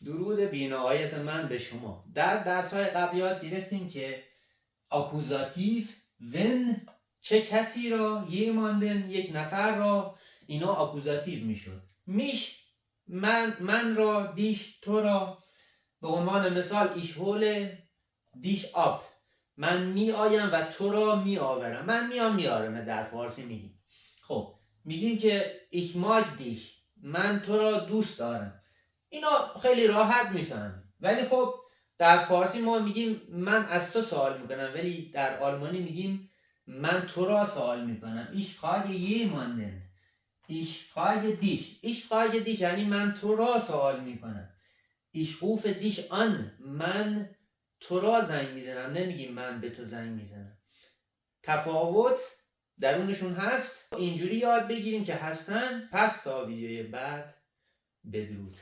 درود بی‌نهایت من به شما. در درس‌های قبل یاد گرفتیم که آکوزاتیو ون چه کسی را، یماندن یک نفر را، اینا آکوزاتیو میشد. من را، دیش تو را. به عنوان مثال ایش هوله دیش آپ، من می آیم و تو را می آورم. من میام میارم در فارسی میگیم. خب میگیم که ایش ماگ دیش، من تو را دوست دارم. اینا خیلی راحت میفهمیم. ولی خب در فارسی ما میگیم من از تو سوال میکنم، ولی در آلمانی میگیم من تو را سوال میکنم. Ich frage jemanden. Ich frage dich. Ich frage dich یعنی من تو را سوال میکنم. Ich rufe dich an. من تو را زنگ میزنم. نمیگیم من به تو زنگ میزنم. تفاوت درونشون هست. اینجوری یاد بگیریم که هستن. پس تا ویدیوی بعد بدرود.